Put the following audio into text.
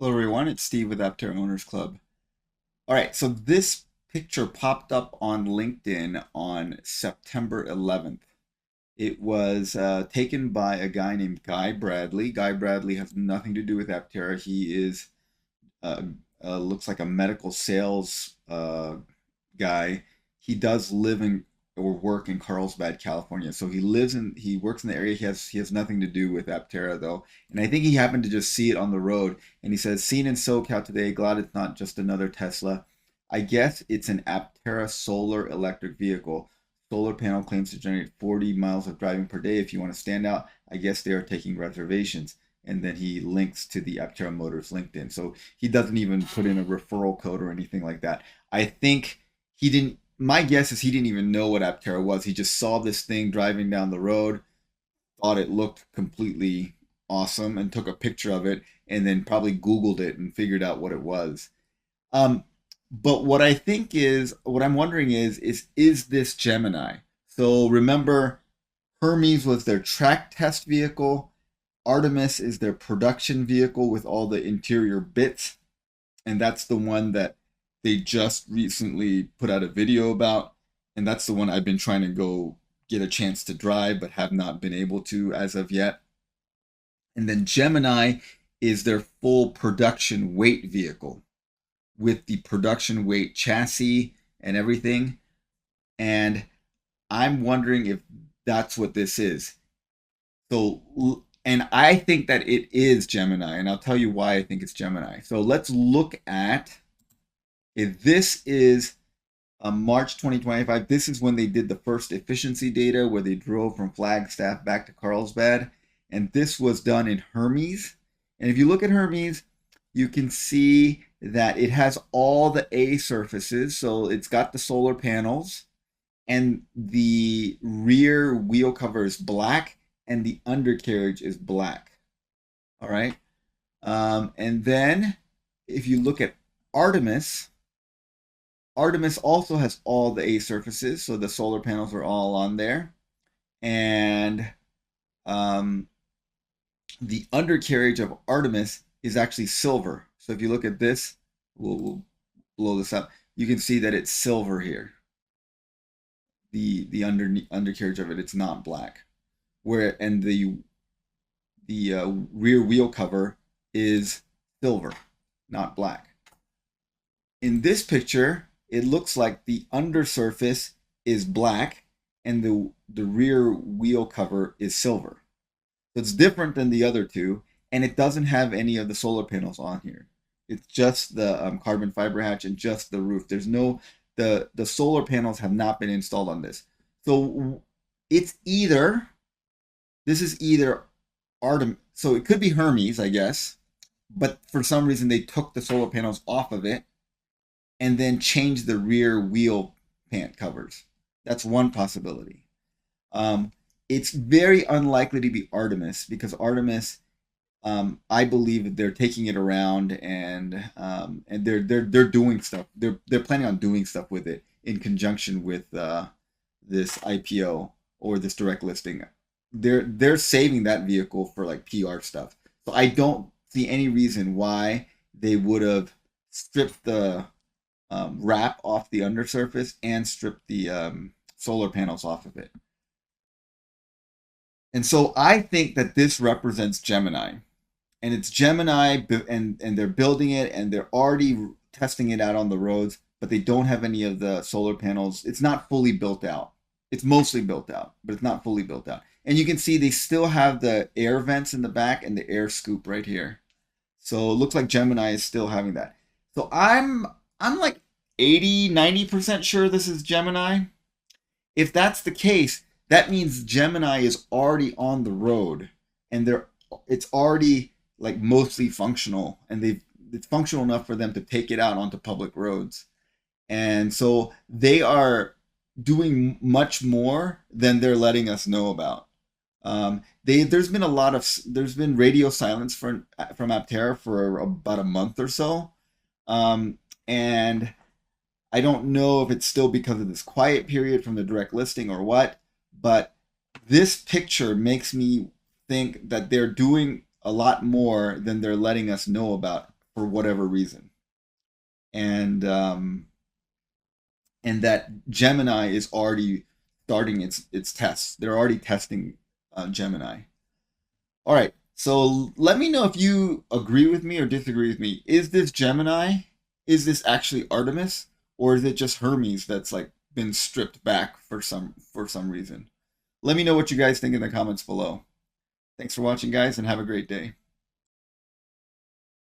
Hello everyone, it's Steve with Aptera Owners Club. All right, so this picture popped up on LinkedIn on September 11th. It was taken by a guy named Guy Bradley. Guy Bradley has nothing to do with Aptera. He is uh, looks like a medical sales guy. He does live in or work in Carlsbad, California. So he works in the area. He has nothing to do with Aptera though. And I think he happened to just see it on the road. And he says, "Seen in SoCal today. Glad it's not just another Tesla. I guess it's an Aptera solar electric vehicle. Solar panel claims to generate 40 miles of driving per day. If you want to stand out, I guess they are taking reservations." And then he links to the Aptera Motors LinkedIn. So he doesn't even put in a referral code or anything like that. I think he didn't. My guess is he didn't even know what Aptera was. He just saw this thing driving down the road, thought it looked completely awesome, and took a picture of it, and then probably Googled it and figured out what it was. Um, but what I'm wondering is this Gemini? So remember, Hermes was their track test vehicle. Artemis is their production vehicle with all the interior bits, and that's the one that they just recently put out a video about, and that's the one I've been trying to go get a chance to drive but have not been able to as of yet. And then Gemini is their full production weight vehicle with the production weight chassis and everything. And I'm wondering if that's what this is. So, and I think that it is Gemini, and I'll tell you why I think it's Gemini. So let's look at if this is March 2025. This is when they did the first efficiency data where they drove from Flagstaff back to Carlsbad. And this was done in Hermes. And if you look at Hermes, you can see that it has all the A surfaces. So it's got the solar panels, and the rear wheel cover is black, and the undercarriage is black. All right. And then if you look at Artemis, Artemis also has all the A surfaces, so the solar panels are all on there. And um, the undercarriage of Artemis is actually silver. So if you look at this, we'll blow this up. You can see that it's silver here. The undercarriage of it's not black. And the rear wheel cover is silver, not black. In this picture, it looks like the undersurface is black and the rear wheel cover is silver. So it's different than the other two, and it doesn't have any of the solar panels on here. It's just the carbon fiber hatch and just the roof. There's no the solar panels have not been installed on this. So it's either this is either Artemis, so it could be Hermes, I guess, but for some reason they took the solar panels off of it and then changed the rear wheel pant covers. That's one possibility. It's very unlikely to be Artemis because Artemis, I believe that they're taking it around and they're doing stuff. They're planning on doing stuff with it in conjunction with this IPO or this direct listing. They're saving that vehicle for like PR stuff. So I don't see any reason why they would have stripped the wrap off the undersurface and stripped the solar panels off of it. And so I think that this represents Gemini. And it's Gemini, and they're building it, and they're already testing it out on the roads, but they don't have any of the solar panels. It's not fully built out. It's mostly built out, but it's not fully built out. And you can see they still have the air vents in the back and the air scoop right here. So it looks like Gemini is still having that. So I'm like 80-90% sure this is Gemini. If that's the case, that means Gemini is already on the road, and it's already like mostly functional, and it's functional enough for them to take it out onto public roads. And so they are doing much more than they're letting us know about. There's been radio silence from Aptera for about a month or so, and I don't know if it's still because of this quiet period from the direct listing or what, but this picture makes me think that they're doing a lot more than they're letting us know about for whatever reason, and that Gemini is already starting its tests. They're already testing Gemini. All right. So let me know if you agree with me or disagree with me. Is this Gemini? Is this actually Artemis, or is it just Hermes that's like been stripped back for some reason? Let me know what you guys think in the comments below. Thanks for watching, guys, and have a great day.